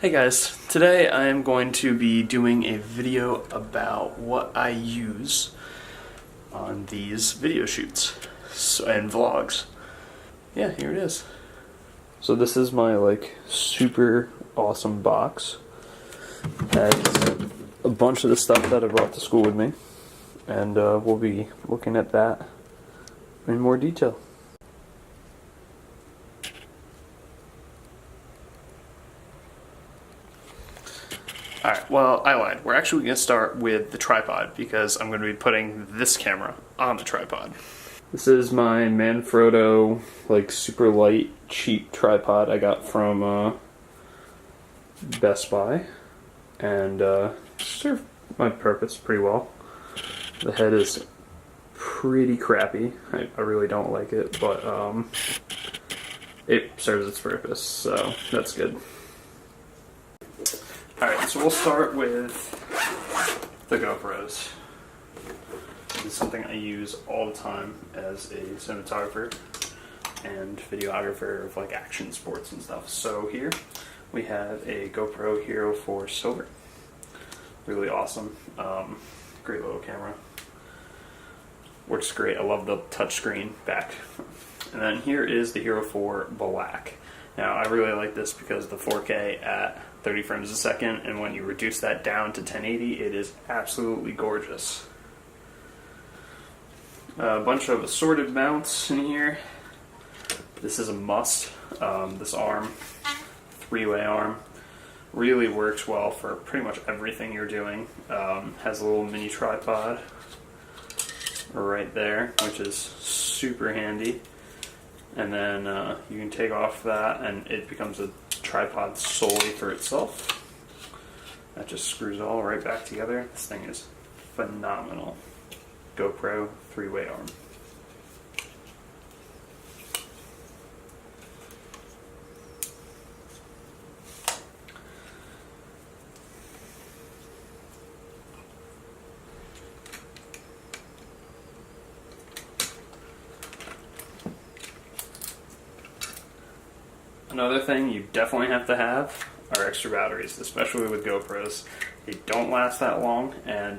Hey guys, today I am going to be doing a video about what I use on these video shoots and vlogs. Yeah, here it is. So this is my super awesome box. Has a bunch of the stuff that I brought to school with me, and we'll be looking at that in more detail. Alright, well, I lied. We're actually going to start with the tripod because I'm going to be putting this camera on the tripod. This is my Manfrotto, super light, cheap tripod I got from Best Buy, and served my purpose pretty well. The head is pretty crappy. I really don't like it, but it serves its purpose, so that's good. Alright, so we'll start with the GoPros. This is something I use all the time as a cinematographer and videographer of action sports and stuff. So here we have a GoPro Hero 4 Silver. Really awesome. Great little camera. Works great. I love the touchscreen back. And then here is the Hero 4 Black. Now I really like this because the 4K at 30 frames a second, and when you reduce that down to 1080, it is absolutely gorgeous. A bunch of assorted mounts in here. This is a must. This arm, three-way arm, really works well for pretty much everything you're doing. Has a little mini tripod right there, which is super handy. And then you can take off that and it becomes a tripod solely for itself. That just screws it all right back together. This thing is phenomenal. GoPro three-way arm. Another thing you definitely have to have are extra batteries, especially with GoPros. They don't last that long, and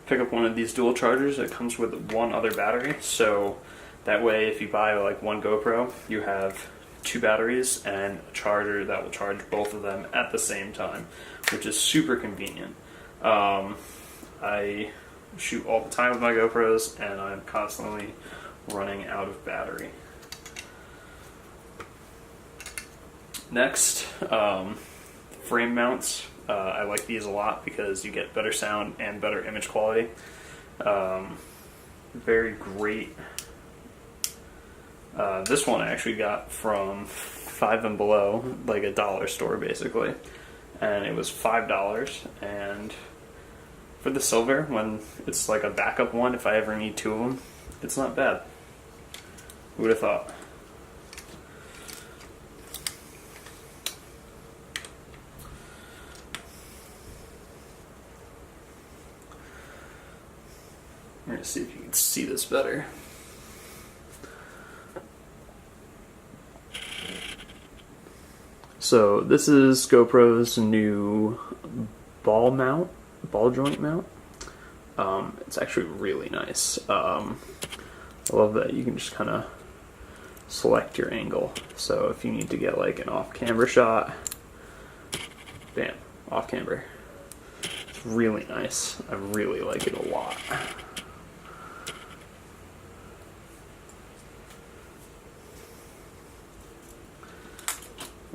pick up one of these dual chargers. It comes with one other battery, so that way if you buy one GoPro, you have two batteries and a charger that will charge both of them at the same time, which is super convenient. I shoot all the time with my GoPros, and I'm constantly running out of battery. Next, frame mounts. I like these a lot because you get better sound and better image quality. Very great. This one I actually got from Five and Below, like a dollar store basically, and it was $5. And for the silver, when it's like a backup one, if I ever need two of them, it's not bad. Who would have thought? We're going to see if you can see this better. So this is GoPro's new ball joint mount. It's actually really nice. I love that you can just kind of select your angle. So if you need to get an off-camber shot, bam, off-camber. It's really nice. I really like it a lot.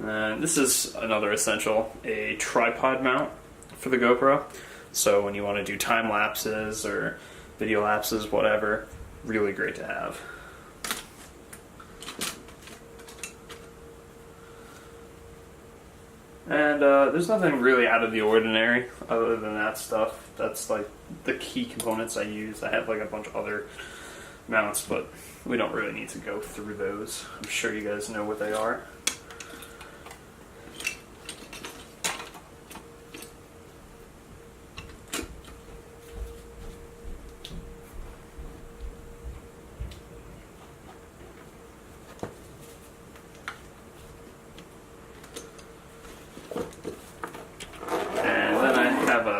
And this is another essential, a tripod mount for the GoPro. So when you want to do time lapses or video lapses, whatever, really great to have. And there's nothing really out of the ordinary other than that stuff. That's the key components I use. I have a bunch of other mounts, but we don't really need to go through those. I'm sure you guys know what they are.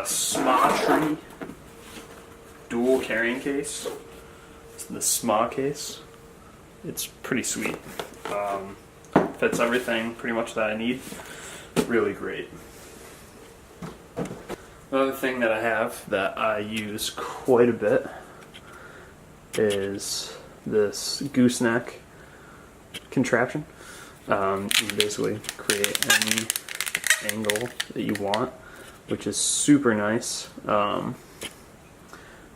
SMA dual carrying case. It's the SMA case. It's pretty sweet. Fits everything pretty much that I need. Really great. Another thing that I have that I use quite a bit is this gooseneck contraption. You can basically create any angle that you want, which is super nice.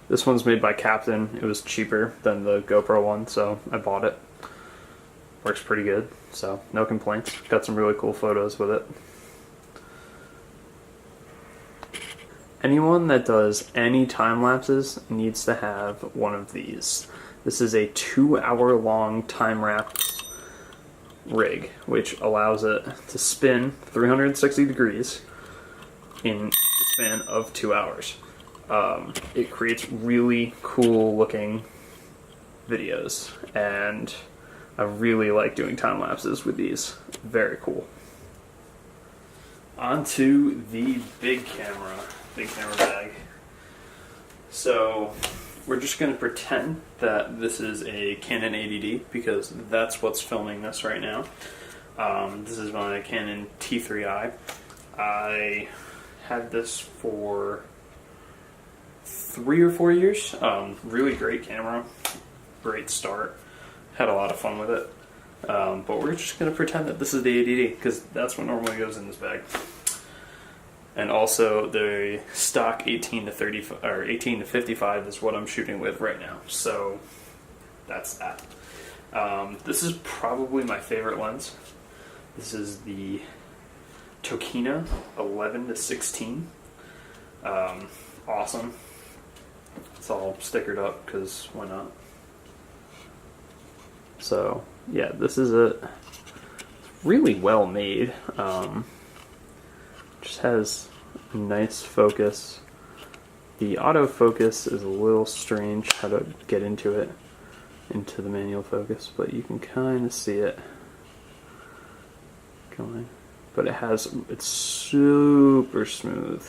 This one's made by Captain. It was cheaper than the GoPro one, so I bought it. Works pretty good, so no complaints. Got some really cool photos with it. Anyone that does any time lapses needs to have one of these. This is a 2-hour-long time-lapse rig, which allows it to spin 360 degrees in the span of 2 hours. It creates really cool-looking videos, and I really like doing time lapses with these. Very cool. On to the big camera bag. So we're just going to pretend that this is a Canon 80D because that's what's filming this right now. This is my Canon T31. I had this for 3 or 4 years. Really great camera, great start. Had a lot of fun with it. But we're just going to pretend that this is the 80D because that's what normally goes in this bag. And also the stock 18 to 35 or 18 to 55 is what I'm shooting with right now. So that's that. This is probably my favorite lens. This is the Tokina 11 to 16. Awesome. It's all stickered up because why not? So yeah, this is a really well made. Just has a nice focus. The autofocus is a little strange how to get into it, into the manual focus, but you can kind of see it going. But it's super smooth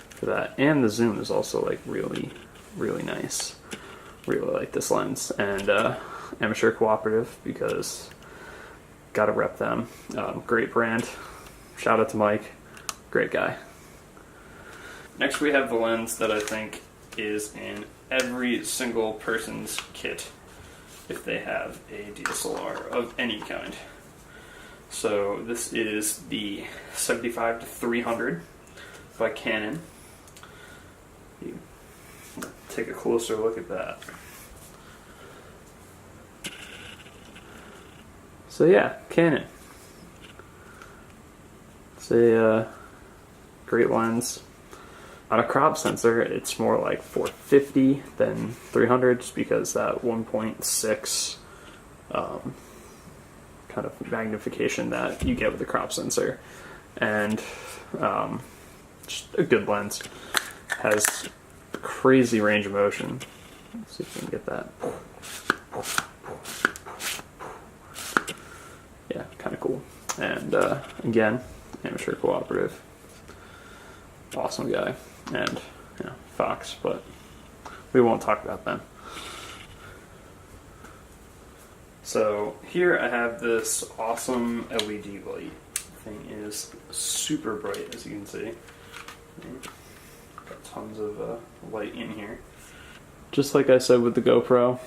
for that, and the zoom is also like really, really nice. Really like this lens, and Amateur Cooperative because gotta rep them. Great brand. Shout out to Mike. Great guy. Next we have the lens that I think is in every single person's kit if they have a DSLR of any kind. So this is the 75 to 300 by Canon. You take a closer look at that. So yeah, Canon. It's a great lens. On a crop sensor, it's more like 450 than 300 just because that 1.6 kind of magnification that you get with the crop sensor. And just a good lens. Has crazy range of motion. Let's see if we can get that. Yeah, kind of cool. And again, Amateur Cooperative. Awesome guy. And, Fox, but we won't talk about them. So here I have this awesome LED light. Thing is super bright, as you can see. Got tons of light in here. Just like I said with the GoPro,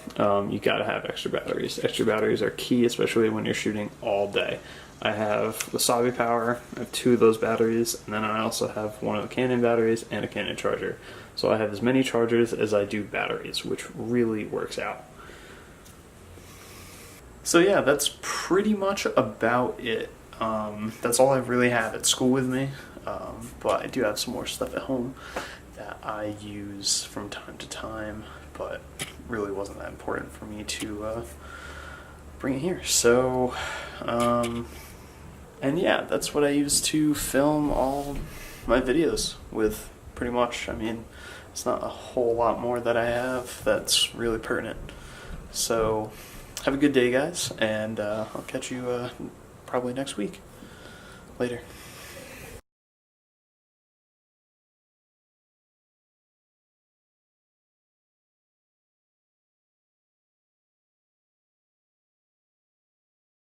you gotta have extra batteries. Extra batteries are key, especially when you're shooting all day. I have Wasabi Power, I have 2 of those batteries, and then I also have one of the Canon batteries and a Canon charger. So I have as many chargers as I do batteries, which really works out. So yeah, that's pretty much about it. That's all I really have at school with me, but I do have some more stuff at home that I use from time to time, but really wasn't that important for me to bring it here. So, and yeah, that's what I use to film all my videos with, pretty much. I mean, it's not a whole lot more that I have that's really pertinent. So, have a good day, guys, and I'll catch you probably next week. Later.